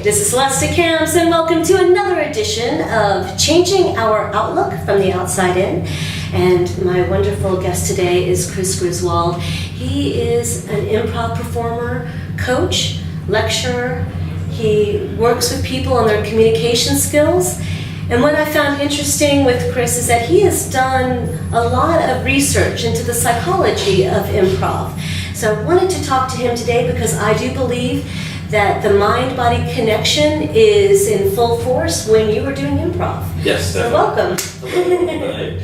This is Celeste DeCamps, and welcome to another edition of Changing Our Outlook from the Outside In. And my wonderful guest today is Chris Griswold. He is an improv performer, coach, lecturer. He works with people on their communication skills. And what I found interesting with Chris is that he has done a lot of research into the psychology of improv. So I wanted to talk to him today because I do believe that the mind-body connection is in full force when you were doing improv. Yes, so definitely.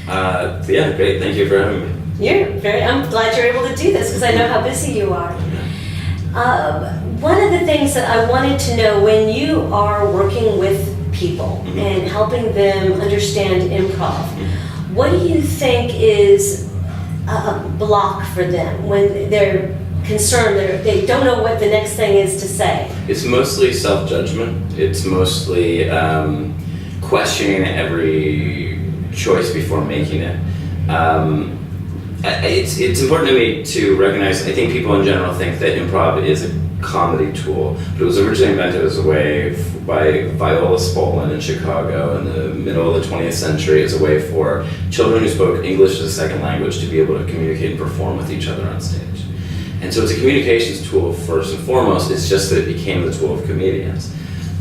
Welcome. Yeah, great. Thank you for having me. I'm glad you're able to do this because I know how busy you are. One of the things that I wanted to know, when you are working with people and helping them understand improv, what do you think is a block for them when they're concerned, they don't know what the next thing is to say? It's mostly self-judgment. It's mostly questioning every choice before making it. It's important to me to recognize, I think people in general think that improv is a comedy tool, but it was originally invented as a way by Viola Spolin in Chicago in the middle of the 20th century as a way for children who spoke English as a second language to be able to communicate and perform with each other on stage. And so it's a communications tool first and foremost. It's just that it became the tool of comedians.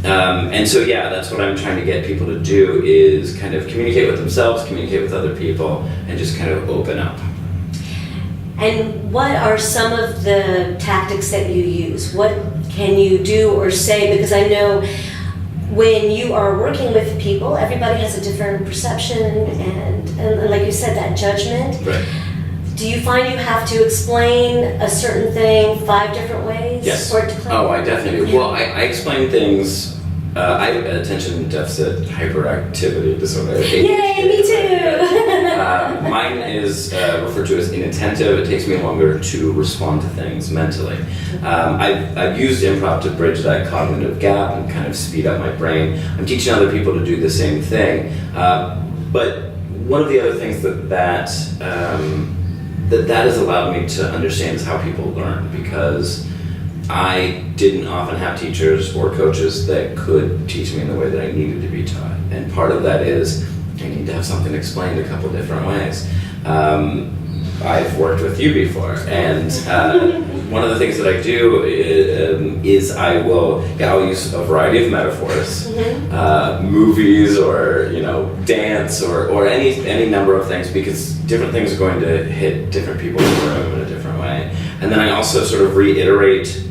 And so yeah, that's what I'm trying to get people to do, is kind of communicate with themselves, communicate with other people, and just kind of open up. And what are some of the tactics that you use? What can you do or say? Because I know when you are working with people, everybody has a different perception and like you said, that judgment. Right. Do you find you have to explain a certain thing 5 different ways? Yes. For it to click? Oh, I definitely do. Well, I explain things. I have attention deficit hyperactivity disorder. Yay, me too! Mine is referred to as inattentive. It takes me longer to respond to things mentally. I've used improv to bridge that cognitive gap and kind of speed up my brain. I'm teaching other people to do the same thing. But one of the other things that has allowed me to understand is how people learn, because I didn't often have teachers or coaches that could teach me in the way that I needed to be taught. And part of that is I need to have something explained a couple different ways. I've worked with you before, and one of the things that I do is I'll use a variety of metaphors, movies or dance or any number of things, because different things are going to hit different people in the room in a different way. And then I also sort of reiterate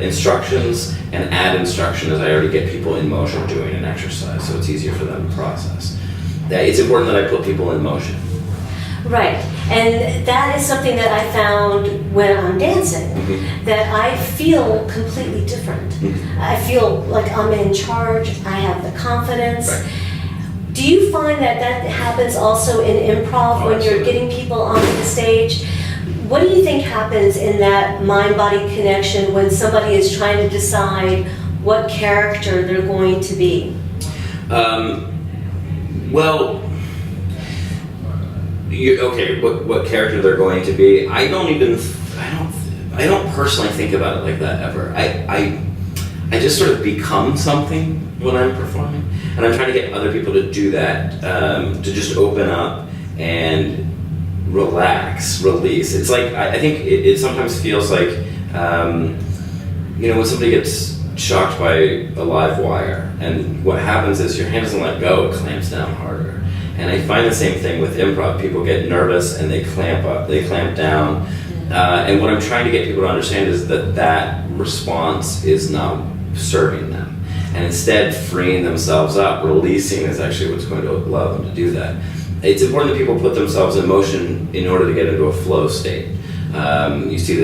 instructions and add instruction as I already get people in motion doing an exercise, so it's easier for them to process. It's important that I put people in motion. Right, and that is something that I found when I'm dancing, that I feel completely different. I feel like I'm in charge, I have the confidence. Right. Do you find that happens also in improv when you're getting people onto the stage? What do you think happens in that mind-body connection when somebody is trying to decide what character they're going to be? What character they're going to be? I don't personally think about it like that ever. I just sort of become something when I'm performing, and I'm trying to get other people to do that, to just open up and relax, release. It's like, I think it sometimes feels like, when somebody gets shocked by a live wire, and what happens is your hand doesn't let go, it clamps down harder. And I find the same thing with improv. People get nervous and they clamp up, they clamp down. And what I'm trying to get people to understand is that response is not serving them. And instead, freeing themselves up, releasing, is actually what's going to allow them to do that. It's important that people put themselves in motion in order to get into a flow state. You see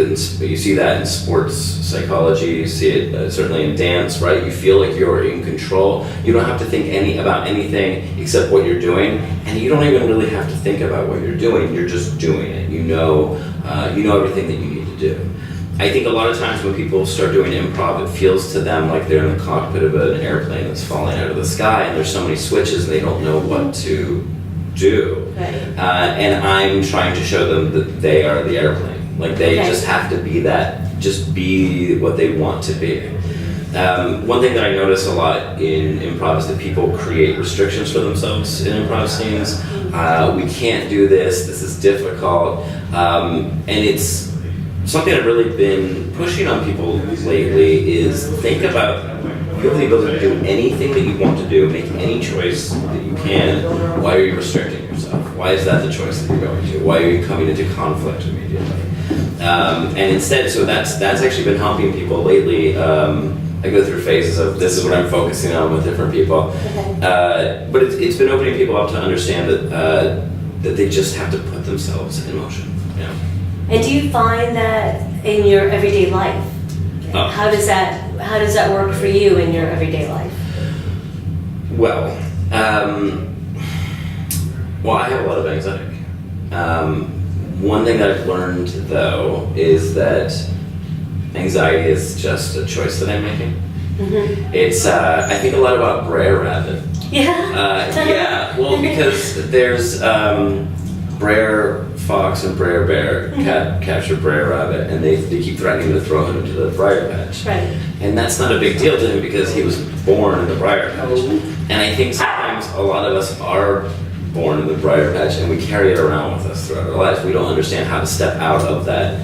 that in sports psychology. You see it certainly in dance, right? You feel like you're in control. You don't have to think about anything except what you're doing, and you don't even really have to think about what you're doing. You're just doing it. You know everything that you need to do. I think a lot of times when people start doing improv, it feels to them like they're in the cockpit of an airplane that's falling out of the sky, and there's so many switches and they don't know what to do. Right. And I'm trying to show them that they are the airplane. Like they just have to be that, just be what they want to be. One thing that I notice a lot in improv is that people create restrictions for themselves in improv scenes. We can't do this. This is difficult, and it's something I've really been pushing on people lately. Is think about. You have the ability to do anything that you want to do, make any choice that you can. Why are you restricting yourself? Why is that the choice that you're going to? Why are you coming into conflict immediately? And instead, so that's actually been helping people lately. I go through phases of this is what I'm focusing on with different people. Okay. But it's been opening people up to understand that they just have to put themselves in motion. Yeah. And do you find that in your everyday life? Oh. How does that work for you in your everyday life? Well, I have a lot of anxiety. One thing that I've learned, though, is that anxiety is just a choice that I'm making. Mm-hmm. It's, I think a lot about Brer Rabbit. Yeah. Well, because there's Brer Fox and Brer Bear capture Brer Rabbit, and they keep threatening to throw him into the briar patch. Right. And that's not a big deal to him because he was born in the briar patch. And I think sometimes a lot of us are born in the briar patch and we carry it around with us throughout our lives. We don't understand how to step out of that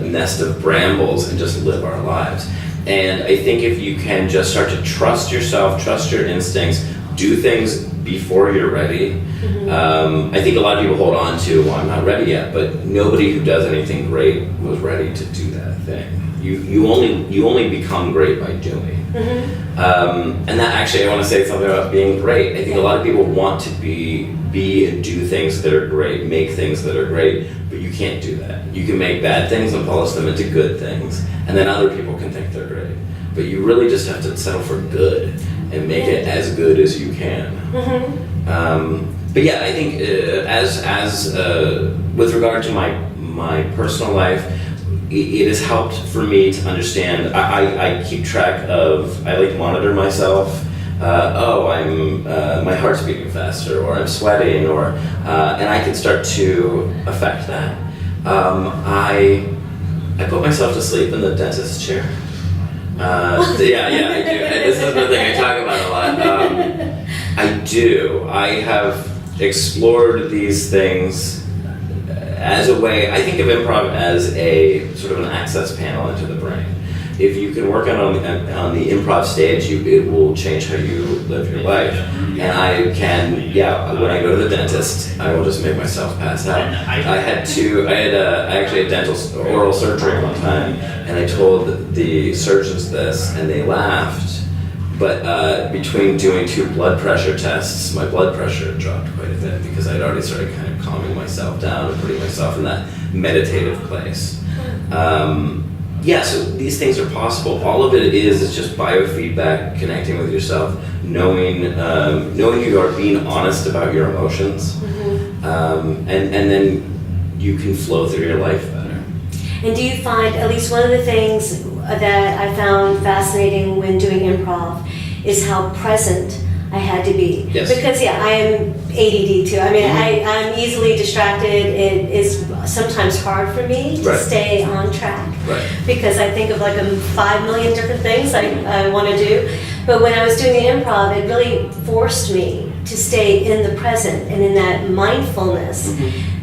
nest of brambles and just live our lives. And I think if you can just start to trust yourself, trust your instincts, do things before you're ready. I think a lot of people hold on to, well, I'm not ready yet, but nobody who does anything great was ready to do that thing. You only become great by doing. And that actually, I want to say something about being great. I think a lot of people want to be and do things that are great, make things that are great, but you can't do that. You can make bad things and polish them into good things, and then other people can think they're great. But you really just have to settle for good and make it as good as you can. But yeah, I think with regard to my personal life, it has helped for me to understand. I keep track of. I like to monitor myself. My heart's beating faster, or I'm sweating, or and I can start to affect that. I put myself to sleep in the dentist chair. I do. This is the thing I talk about a lot. I do. I have explored these things as a way. I think of improv as a sort of an access panel into the brain. If you can work on the improv stage, it will change how you live your life. And I can, when I go to the dentist, I will just make myself pass out. I actually had dental oral surgery one time, and I told the surgeons this, and they laughed. But between doing 2 blood pressure tests, my blood pressure dropped quite a bit because I'd already started kind of calming myself down and putting myself in that meditative place. So these things are possible. All of it is just biofeedback, connecting with yourself, knowing you are, being honest about your emotions, and then you can flow through your life better. And do you find, at least one of the things that I found fascinating when doing improv is how present I had to be. Yes. Because I am ADD too. I mean, I'm easily distracted. It is sometimes hard for me to stay on track. Right. Because I think of like 5 million different things I want to do. But when I was doing the improv, it really forced me to stay in the present and in that mindfulness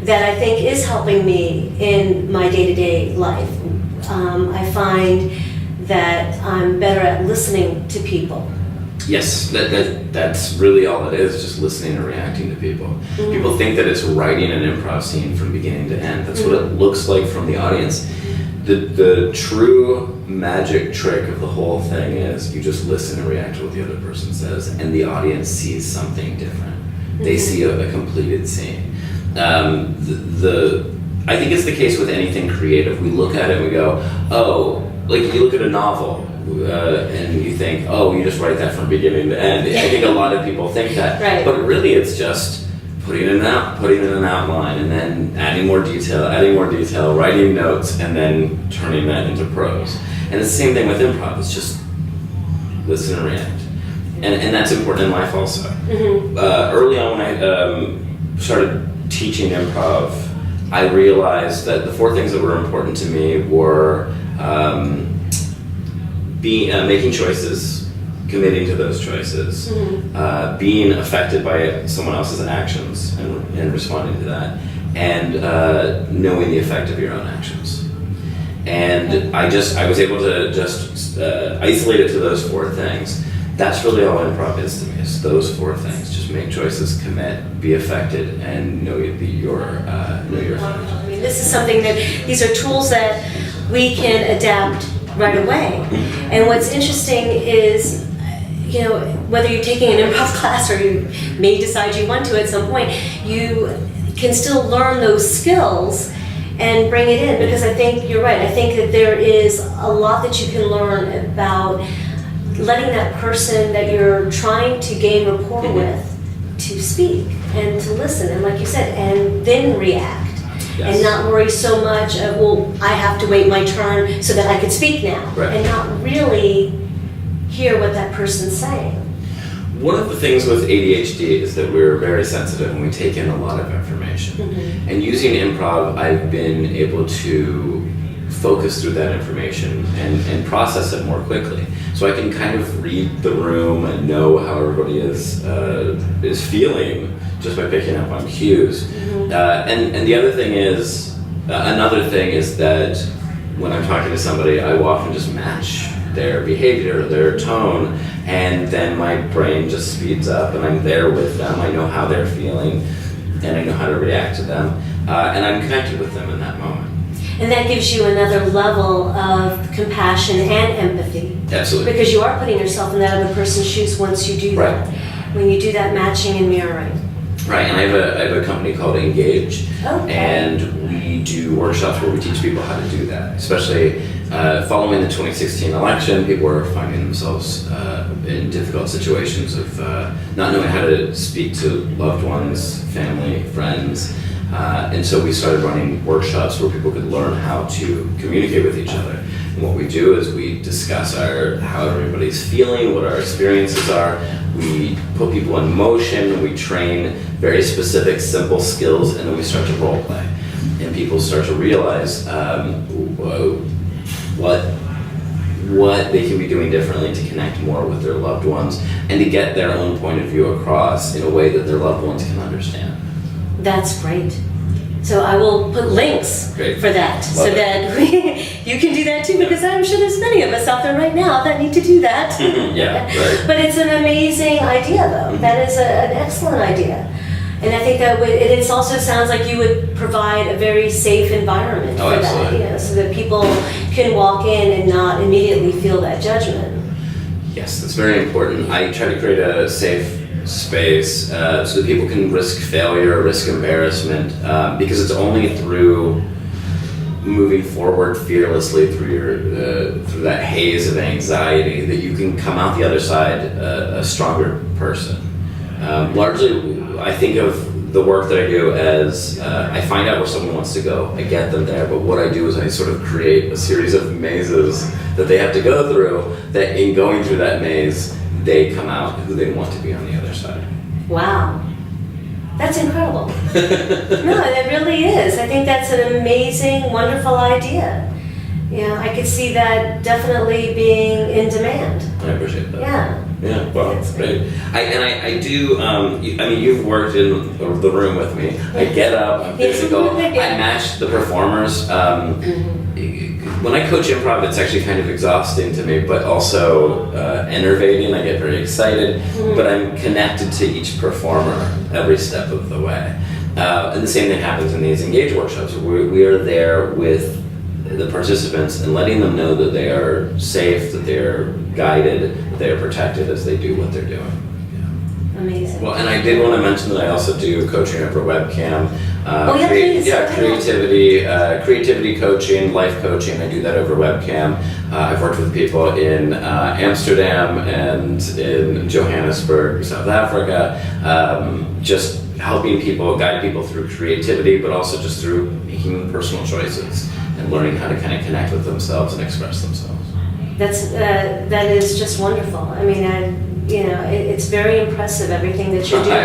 that I think is helping me in my day-to-day life. I find that I'm better at listening to people. Yes, that's really all it is, just listening and reacting to people. People think that it's writing an improv scene from beginning to end. That's what it looks like from the audience. The true magic trick of the whole thing is you just listen and react to what the other person says, and the audience sees something different. They see a completed scene. I think it's the case with anything creative. We look at it and we go, like you look at a novel, and you think, you just write that from beginning to end. I think a lot of people think that, but really it's just putting in an outline, and then adding more detail, writing notes, and then turning that into prose. And it's the same thing with improv. It's just listen and react, and that's important in life also. Early on, when I started teaching improv, I realized that the 4 things that were important to me were making choices, committing to those choices, being affected by someone else's actions and responding to that, and knowing the effect of your own actions. And I was able to just isolate it to those 4 things. That's really all improv is to me, is those 4 things. Just make choices, commit, be affected, and know your effect. I mean, this is something that, these are tools that we can adapt right away. And what's interesting is, whether you're taking an improv class or you may decide you want to at some point, you can still learn those skills and bring it in, because I think you're right. I think that there is a lot that you can learn about letting that person that you're trying to gain rapport with to speak and to listen, and like you said, and then react. Yes. And not worry so much of, well, I have to wait my turn so that I can speak now, right. And not really hear what that person's saying. One of the things with ADHD is that we're very sensitive and we take in a lot of information. And using improv, I've been able to focus through that information and process it more quickly. So I can kind of read the room and know how everybody is feeling just by picking up on cues. And the other thing is, another thing is that when I'm talking to somebody, I will often just match their behavior, their tone, and then my brain just speeds up and I'm there with them. I know how they're feeling and I know how to react to them, and I'm connected with them in that moment. And that gives you another level of compassion and empathy. Absolutely. Because you are putting yourself in that other person's shoes once you do that. When you do that matching and mirroring. Right, and I have a company called Engage, okay. And we do workshops where we teach people how to do that. Especially following the 2016 election, people were finding themselves in difficult situations of not knowing how to speak to loved ones, family, friends. And so we started running workshops where people could learn how to communicate with each other. And what we do is we discuss how everybody's feeling, what our experiences are. We put people in motion, we train very specific, simple skills, and then we start to role play. And people start to realize what they can be doing differently to connect more with their loved ones and to get their own point of view across in a way that their loved ones can understand. That's great. So I will put links for that, so that you can do that too, because I'm sure there's many of us out there right now that need to do that. Yeah, right. But it's an amazing idea, though. That is an excellent idea. And I think that it also sounds like you would provide a very safe environment for absolutely. that, so that people can walk in and not immediately feel that judgment. Yes, that's very important. I try to create a safe space so that people can risk failure, risk embarrassment, because it's only through moving forward fearlessly through that haze of anxiety that you can come out the other side a stronger person. Largely, I think of the work that I do as I find out where someone wants to go, I get them there, but what I do is I sort of create a series of mazes that they have to go through, that in going through that maze, they come out who they want to be on the other side. Wow. That's incredible. No, it really is. I think that's an amazing, wonderful idea. Yeah, I could see that definitely being in demand. I appreciate that. Yeah. Yeah, well, that's great. I do, I mean, you've worked in the room with me. I get up, I'm physical, I match the performers. When I coach improv, it's actually kind of exhausting to me, but also enervating. I get very excited, but I'm connected to each performer every step of the way. And the same thing happens in these Engage workshops. We are there with the participants and letting them know that they are safe, that they are guided, that they are protected as they do what they're doing. Amazing. Well, and I did want to mention that I also do coaching over webcam. Please. Creativity coaching, life coaching. I do that over webcam. I've worked with people in Amsterdam and in Johannesburg, South Africa, just helping people, guide people through creativity, but also just through making personal choices and learning how to kind of connect with themselves and express themselves. That is just wonderful. I mean, it's very impressive, everything that you're doing.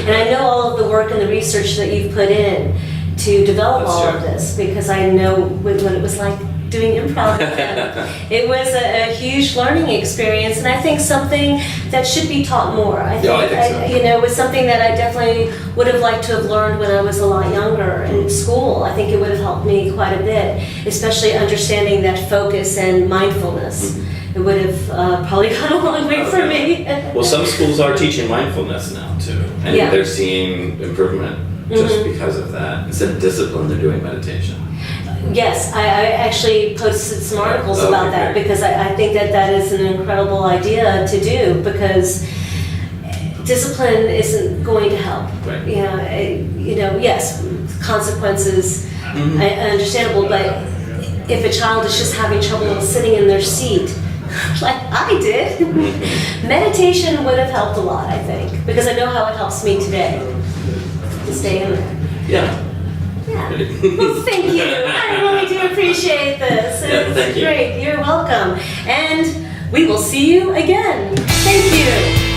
And I know all of the work and the research that you've put in to develop all of this, because I know what it was like doing improv with him. It was a huge learning experience, and I think something that should be taught more. I think so. It was something that I definitely would have liked to have learned when I was a lot younger in school. I think it would have helped me quite a bit, especially understanding that focus and mindfulness. It would have probably gone a long way for me. Well, some schools are teaching mindfulness now too, and they're seeing improvement just because of that. Instead of discipline, they're doing meditation. Yes, I actually posted some articles about that because I think that is an incredible idea to do, because discipline isn't going to help. Right. Yes, consequences are understandable, but if a child is just having trouble sitting in their seat, like I did, meditation would have helped a lot, I think, because I know how it helps me today to stay in there. Yeah. Well, thank you. I really do appreciate this. It's thank you. Great. You're welcome. And we will see you again. Thank you.